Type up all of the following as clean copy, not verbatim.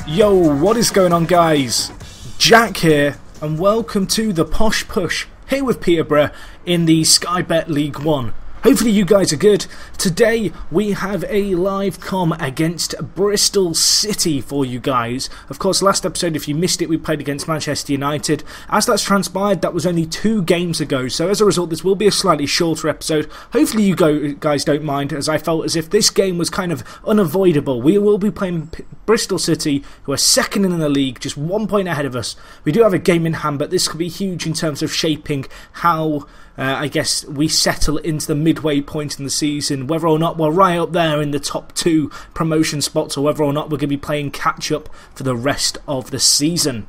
Yo, what is going on, guys? Jack here, and welcome to the Posh Push, here with Peterborough in the Sky Bet League 1. Hopefully you guys are good. Today we have a live comm against Bristol City for you guys. Of course, last episode, if you missed it, we played against Manchester United. As that's transpired, that was only 2 games ago, so as a result this will be a slightly shorter episode. Hopefully you guys don't mind, as I felt as if this game was kind of unavoidable. We will be playing Bristol City, who are second in the league, just 1 point ahead of us. We do have a game in hand, but this could be huge in terms of shaping how I guess we settle into the midway point in the season, whether or not we're right up there in the top 2 promotion spots, or whether or not we're going to be playing catch up for the rest of the season.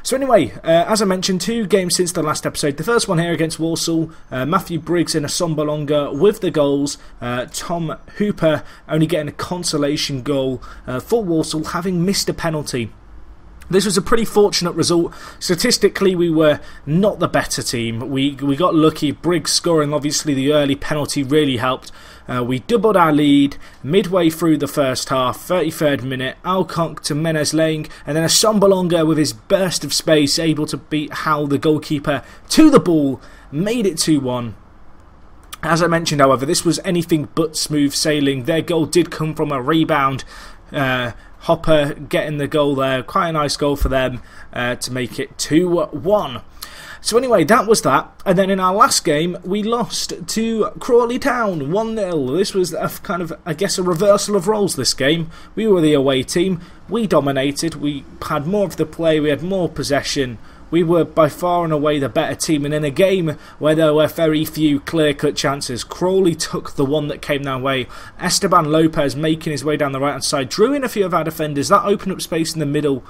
So anyway, as I mentioned, 2 games since the last episode. The first one here against Walsall, Matthew Briggs and Asombalonga with the goals. Tom Hooper only getting a consolation goal for Walsall, having missed a penalty. This was a pretty fortunate result. Statistically, we were not the better team. We got lucky. Briggs scoring, obviously, the early penalty really helped. We doubled our lead midway through the first half, 33rd minute. Alconk to Menez Lang, and then Asombalonga with his burst of space, able to beat Howell, the goalkeeper, to the ball, made it 2-1. As I mentioned, however, this was anything but smooth sailing. Their goal did come from a rebound. Hopper getting the goal there, quite a nice goal for them to make it 2-1. So anyway, that was that, and then in our last game we lost to Crawley Town 1-0. This was a kind of, I guess, a reversal of roles this game. We were the away team, we dominated, we had more of the play, we had more possession. We were by far and away the better team, and in a game where there were very few clear-cut chances, Crawley took the one that came their way. Esteban Lopez making his way down the right-hand side, drew in a few of our defenders. That opened up space in the middle,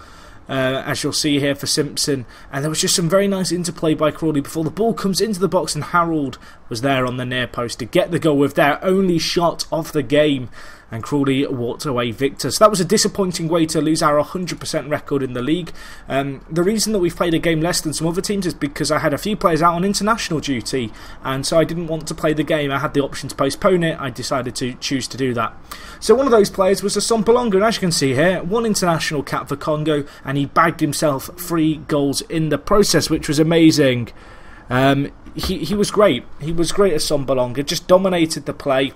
as you'll see here, for Simpson. And there was just some very nice interplay by Crawley before the ball comes into the box, and Harold was there on the near post to get the goal with their only shot of the game. And Crawley walked away victor. So that was a disappointing way to lose our 100% record in the league. The reason that we've played a game less than some other teams is because I had a few players out on international duty, and so I didn't want to play the game. I had the option to postpone it. I decided to choose to do that. So one of those players was Asombalonga, and as you can see here, 1 international cap for Congo, and he bagged himself 3 goals in the process, which was amazing. He was great. He was great as Asombalonga, just dominated the play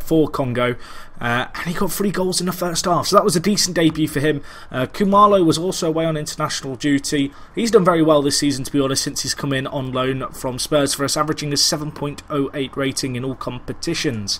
for Congo, and he got 3 goals in the first half, so that was a decent debut for him. Kumalo was also away on international duty. He's done very well this season, to be honest, since he's come in on loan from Spurs for us, averaging a 7.08 rating in all competitions.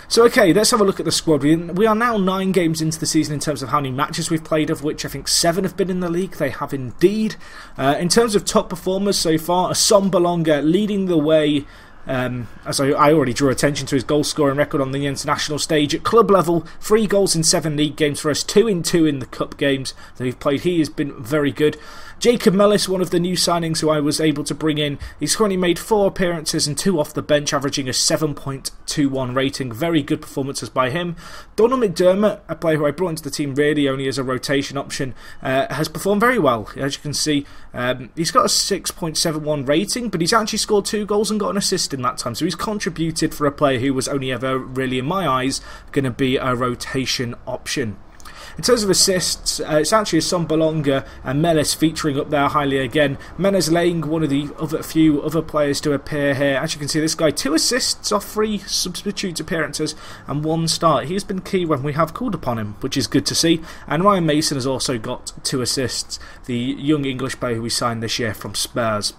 So okay, let's have a look at the squad. We are now 9 games into the season in terms of how many matches we've played, of which I think 7 have been in the league. They have indeed. In terms of top performers so far, Asombalonga leading the way. As I already drew attention to his goal scoring record on the international stage. At club level, 3 goals in 7 league games for us, 2 in 2 in the cup games that we've played. He has been very good. Jacob Mellis, one of the new signings who I was able to bring in, he's currently made 4 appearances and 2 off the bench, averaging a 7.21 rating. Very good performances by him. Donald McDermott, a player who I brought into the team really only as a rotation option, has performed very well. As you can see, he's got a 6.71 rating, but he's actually scored 2 goals and got an assist in that time, so he's contributed for a player who was only ever really, in my eyes, going to be a rotation option. In terms of assists, it's actually Asombalonga and Mellis featuring up there highly again. Menez Lang, one of the few other players to appear here. As you can see, this guy, 2 assists off 3 substitute appearances and 1 start. He has been key when we have called upon him, which is good to see. And Ryan Mason has also got 2 assists, the young English player who we signed this year from Spurs.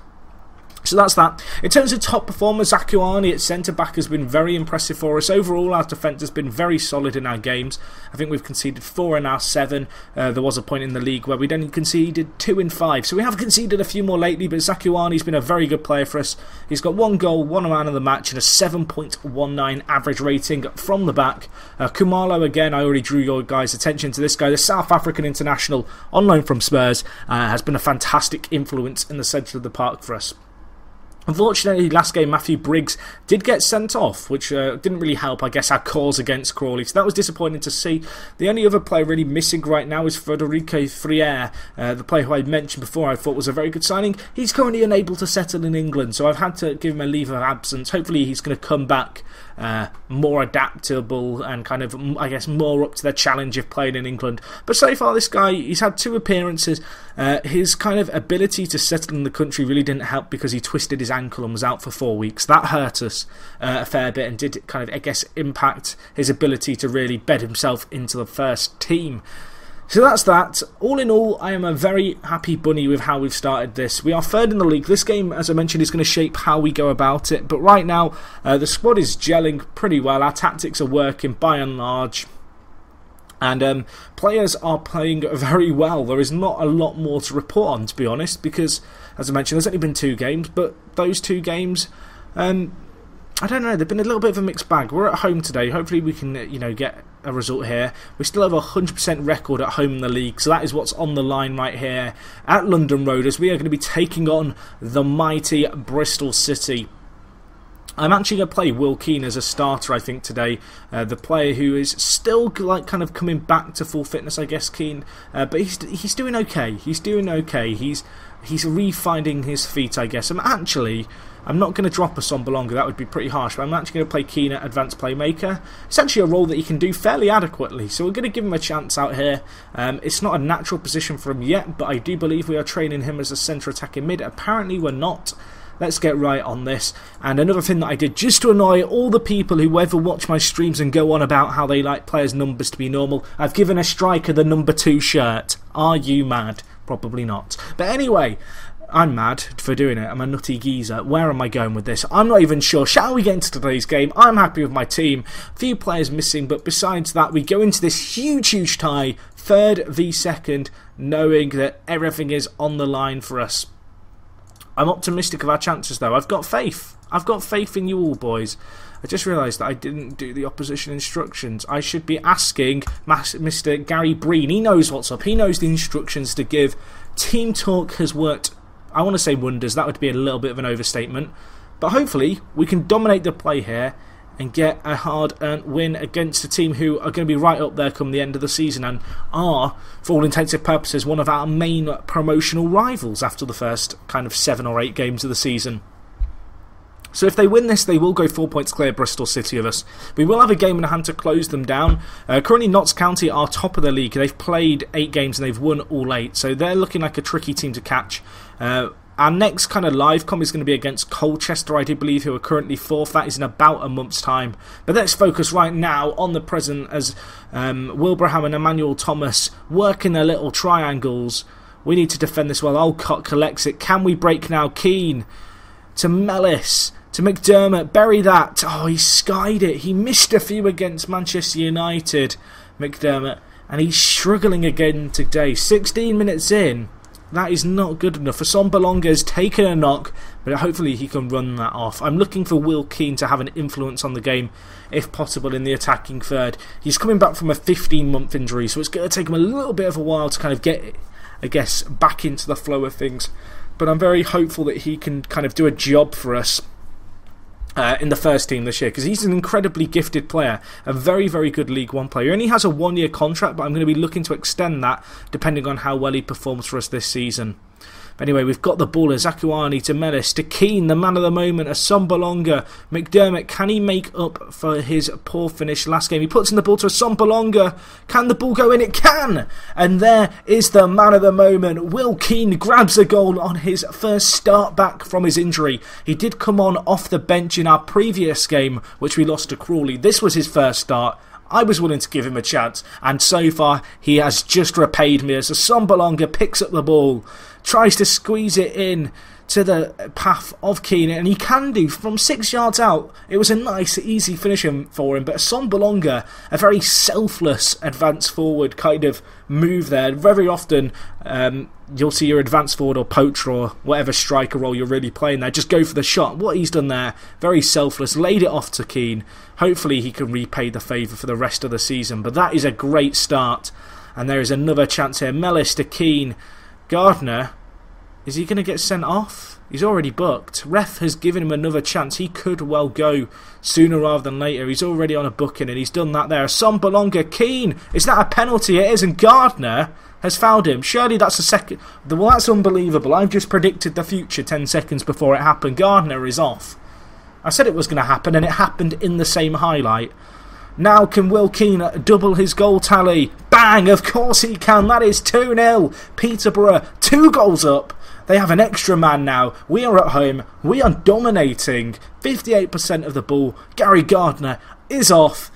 So that's that. In terms of top performers, Zakuani at centre-back has been very impressive for us. Overall, our defence has been very solid in our games. I think we've conceded 4 in our 7. There was a point in the league where we'd only conceded 2 in 5. So we have conceded a few more lately, but Zakuani's been a very good player for us. He's got 1 goal, 1 man of the match, and a 7.19 average rating from the back. Kumalo, again, I already drew your guys' attention to this guy. The South African international on loan from Spurs has been a fantastic influence in the centre of the park for us. Unfortunately, last game Matthew Briggs did get sent off, which didn't really help, I guess, our cause against Crawley. So that was disappointing to see. The only other player really missing right now is Federico Friere, the player who I mentioned before I thought was a very good signing. He's currently unable to settle in England, so I've had to give him a leave of absence. Hopefully he's going to come back more adaptable and kind of, I guess, more up to the challenge of playing in England. But so far this guy, he's had 2 appearances. His kind of ability to settle in the country really didn't help because he twisted his ankle and was out for 4 weeks. That hurt us a fair bit and did kind of, I guess, impact his ability to really bed himself into the first team. So that's that. All in all, I am a very happy bunny with how we've started this. We are 3rd in the league. This game, as I mentioned, is going to shape how we go about it. But right now, the squad is gelling pretty well. Our tactics are working by and large. And players are playing very well. There is not a lot more to report on, to be honest, because, as I mentioned, there's only been 2 games. But those 2 games, I don't know, they've been a little bit of a mixed bag. We're at home today. Hopefully we can, get a result here. We still have a 100% record at home in the league, so that is what's on the line right here at London Road, as we are going to be taking on the mighty Bristol City. I'm actually going to play Will Keane as a starter, I think, today. The player who is still kind of coming back to full fitness, I guess, Keane. But he's doing okay. He's doing okay. He's re-finding his feet, I guess. I'm not going to drop a Sombalonga, that would be pretty harsh, but I'm actually going to play Keane at Advanced Playmaker. It's actually a role that he can do fairly adequately, so we're going to give him a chance out here. It's not a natural position for him yet, but I do believe we are training him as a centre attacking mid. Apparently we're not. Let's get right on this. And another thing that I did, just to annoy all the people who ever watch my streams and go on about how they like players' numbers to be normal, I've given a striker the number 2 shirt. Are you mad? Probably not. But anyway, I'm mad for doing it. I'm a nutty geezer. Where am I going with this? I'm not even sure. Shall we get into today's game? I'm happy with my team. Few players missing, but besides that, we go into this huge tie, 3rd v 2nd, knowing that everything is on the line for us. I'm optimistic of our chances, though. I've got faith. I've got faith in you all, boys. I just realised that I didn't do the opposition instructions. I should be asking Mr. Gary Breen. He knows what's up. He knows the instructions to give. Team Talk has worked, I want to say wonders. That would be a little bit of an overstatement. But hopefully, we can dominate the play here and get a hard-earned win against a team who are going to be right up there come the end of the season and are, for all intensive purposes, one of our main promotional rivals after the first kind of 7 or 8 games of the season. So if they win this, they will go 4 points clear Bristol City of us. We will have a game in hand to close them down. Currently Notts County are top of the league. They've played 8 games and they've won all 8. So they're looking like a tricky team to catch. Our next kind of live com is going to be against Colchester, I do believe, who are currently 4th. That is in about a month's time. But let's focus right now on the present as Wilbraham and Emmanuel Thomas work in their little triangles. We need to defend this well. Olcott collects it. Can we break now? Keane to Mellis. To McDermott, bury that. Oh, he skied it. He missed a few against Manchester United, McDermott. And he's struggling again today. 16 minutes in. That is not good enough. Sombalonga has taken a knock, but hopefully he can run that off. I'm looking for Will Keane to have an influence on the game, if possible, in the attacking third. He's coming back from a 15-month injury, so it's going to take him a little bit of a while to kind of get, I guess, back into the flow of things. But I'm very hopeful that he can kind of do a job for us in the first team this year, because he's an incredibly gifted player, a very, very good League One player. He only has a 1-year contract, but I'm going to be looking to extend that depending on how well he performs for us this season. But anyway, we've got the ball as Zakuani to Mellis to Keane, the man of the moment, a Sombalonga. McDermott, can he make up for his poor finish last game? He puts in the ball to a Sombalonga. Can the ball go in? It can! And there is the man of the moment. Will Keane grabs a goal on his first start back from his injury. He did come on off the bench in our previous game, which we lost to Crawley. This was his first start. I was willing to give him a chance, and so far he has just repaid me as a Sombalonga picks up the ball, tries to squeeze it in to the path of Keane, and he can do from 6 yards out. It was a nice, easy finish for him, but Sombalonga, a very selfless advance forward kind of move there. Very often you'll see your advance forward or poacher or whatever striker role you're really playing there just go for the shot. What he's done there, very selfless, laid it off to Keane. Hopefully he can repay the favour for the rest of the season, but that is a great start. And there is another chance here. Mellis to Keane. Gardner, is he going to get sent off? He's already booked. Ref has given him another chance. He could well go sooner rather than later. He's already on a booking and he's done that there. Sombalonga, Keane. Is that a penalty? It is, and Gardner has fouled him. Surely that's a second. Well, that's unbelievable. I've just predicted the future 10 seconds before it happened. Gardner is off. I said it was going to happen and it happened in the same highlight. Now can Will Keane double his goal tally? Bang! Of course he can. That is 2-0. Peterborough 2 goals up. They have an extra man now. We are at home. We are dominating. 58% of the ball. Gary Gardner is off.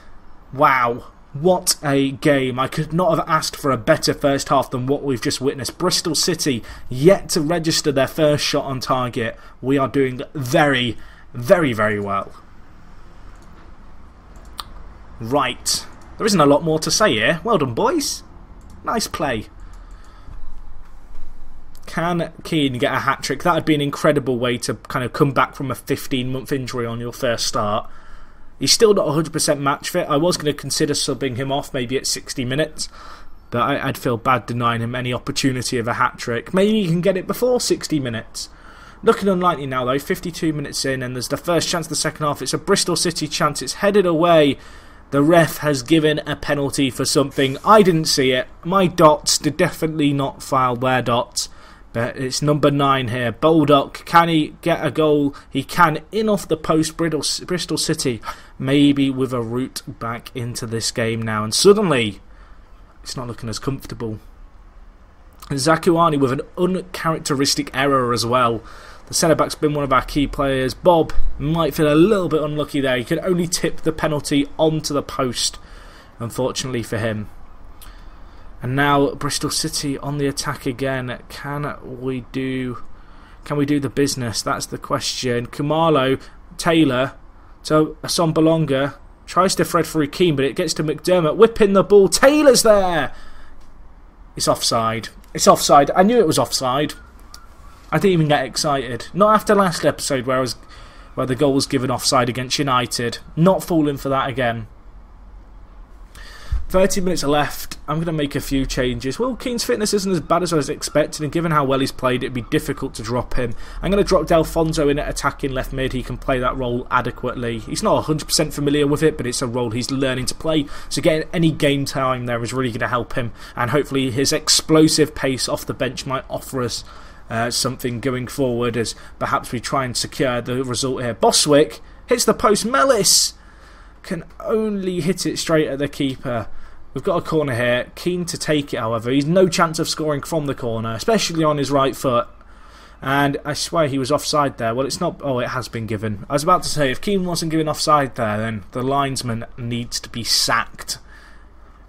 Wow. What a game. I could not have asked for a better first half than what we've just witnessed. Bristol City yet to register their first shot on target. We are doing very, very, very well. Right. There isn't a lot more to say here. Well done, boys. Nice play. Can Keane get a hat-trick? That would be an incredible way to kind of come back from a 15-month injury on your first start. He's still not 100% match fit. I was going to consider subbing him off maybe at 60 minutes, but I'd feel bad denying him any opportunity of a hat-trick. Maybe he can get it before 60 minutes. Looking unlikely now though, 52 minutes in, and there's the first chance of the second half. It's a Bristol City chance. It's headed away. The ref has given a penalty for something. I didn't see it. My dots did definitely not foul their dots. But it's number 9 here. Baldock, can he get a goal? He can, in off the post. Bristol City maybe with a route back into this game now. And suddenly, it's not looking as comfortable. Zakuani with an uncharacteristic error as well. The centre-back's been one of our key players. Bob might feel a little bit unlucky there. He could only tip the penalty onto the post, unfortunately for him. And now Bristol City on the attack again. Can we do the business? That's the question. Kumalo, Taylor, to Sombalonga. Tries to thread through Keane, but it gets to McDermott. Whipping the ball. Taylor's there! It's offside. It's offside. I knew it was offside. I didn't even get excited. Not after last episode where the goal was given offside against United. Not falling for that again. 30 minutes left. I'm going to make a few changes. Well, Keane's fitness isn't as bad as I was expecting, and given how well he's played, it'd be difficult to drop him. I'm going to drop Delfonso in at attacking left mid. He can play that role adequately. He's not 100% familiar with it, but it's a role he's learning to play. So getting any game time there is really going to help him, and hopefully his explosive pace off the bench might offer us something going forward as perhaps we try and secure the result here. Boswick hits the post. Mellis can only hit it straight at the keeper. We've got a corner here. Keane to take it, however. He's no chance of scoring from the corner, especially on his right foot. And I swear he was offside there. Well, it's not. Oh, it has been given. I was about to say, if Keane wasn't given offside there, then the linesman needs to be sacked.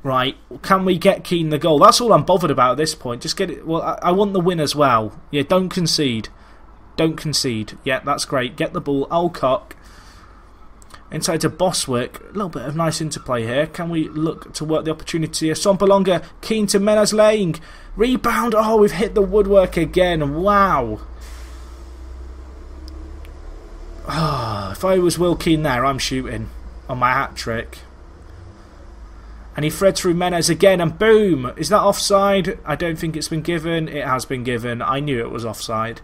Right, can we get Keane the goal? That's all I'm bothered about at this point. Just get it. Well, I want the win as well. Yeah, don't concede. Don't concede. Yeah, that's great. Get the ball. Alcock. Inside to Boswick. A little bit of nice interplay here. Can we look to work the opportunity here? Sombalonga. Keane to Menez-Lang. Rebound. Oh, we've hit the woodwork again. Wow. Oh, if I was Will Keane there, I'm shooting on my hat-trick. And he threads through Menez again, and boom! Is that offside? I don't think it's been given. It has been given. I knew it was offside.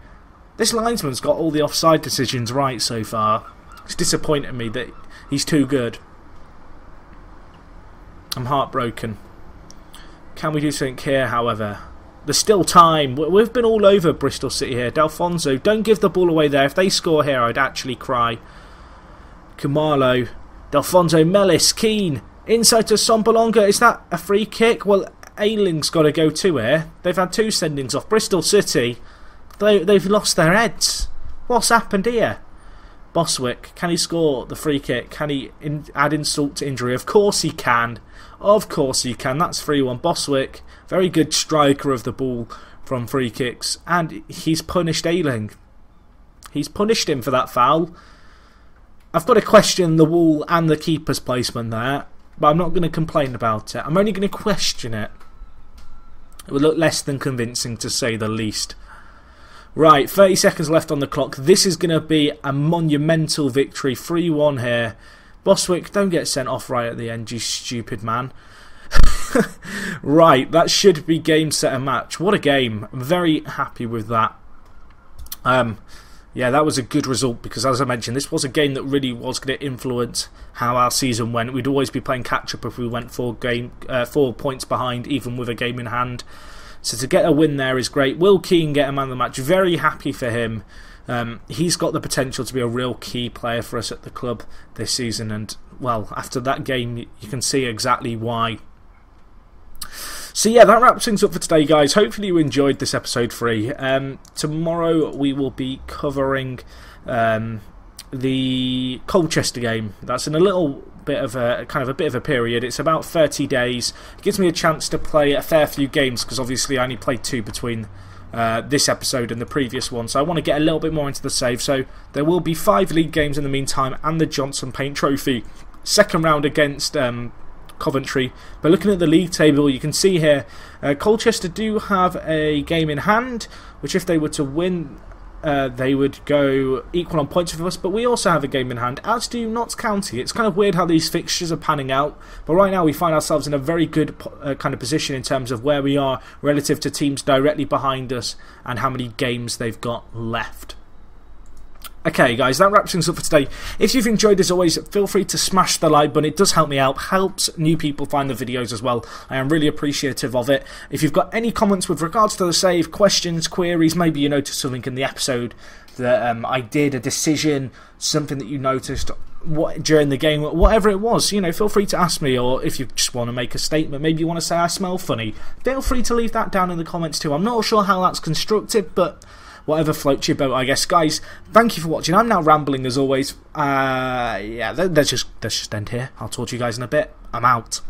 This linesman's got all the offside decisions right so far. It's disappointing me that he's too good. I'm heartbroken. Can we do something here, however? There's still time. We've been all over Bristol City here. Delfonso, don't give the ball away there. If they score here, I'd actually cry. Kumalo. Delfonso, Mellis, Keane. Inside to Sombalonga. Is that a free kick? Well, Ayling's got to go too here. They've had 2 sendings off. Bristol City, they've lost their heads. What's happened here? Boswick, can he score the free kick? Can he add insult to injury? Of course he can. Of course he can. That's 3-1. Boswick, very good striker of the ball from free kicks. And he's punished Ayling. He's punished him for that foul. I've got to question the wall and the keeper's placement there. But I'm not going to complain about it. I'm only going to question it. It would look less than convincing, to say the least. Right, 30 seconds left on the clock. This is going to be a monumental victory. 3-1 here. Boswick, don't get sent off right at the end, you stupid man. Right, that should be game, set, and match. What a game. I'm very happy with that. Yeah, that was a good result because, as I mentioned, this was a game that really was going to influence how our season went. We'd always be playing catch-up if we went 4 points behind, even with a game in hand. So to get a win there is great. Will Keane get a man of the match. Very happy for him. He's got the potential to be a real key player for us at the club this season. And, well, after that game, you can see exactly why. So yeah, that wraps things up for today, guys. Hopefully you enjoyed this episode 3. Tomorrow we will be covering the Colchester game. That's in a little bit of a period. It's about 30 days. It gives me a chance to play a fair few games because obviously I only played 2 between this episode and the previous one, so I want to get a little bit more into the save. So there will be 5 league games in the meantime and the Johnson Paint Trophy second round against Coventry. But looking at the league table, you can see here Colchester do have a game in hand, which if they were to win, they would go equal on points with us, but we also have a game in hand, as do Notts County. It's kind of weird how these fixtures are panning out, but right now we find ourselves in a very good kind of position in terms of where we are relative to teams directly behind us and how many games they've got left. Okay guys, that wraps things up for today. If you've enjoyed, as always, feel free to smash the like button. It does help me out, helps new people find the videos as well. I am really appreciative of it. If you've got any comments with regards to the save, questions, queries, maybe you noticed something in the episode that I did, a decision, something that you noticed during the game, whatever it was, you know, feel free to ask me. Or if you just want to make a statement, maybe you want to say I smell funny, feel free to leave that down in the comments too. I'm not sure how that's constructed, but whatever floats your boat, I guess. Guys, thank you for watching. I'm now rambling as always. Yeah, let's just end here. I'll talk to you guys in a bit. I'm out.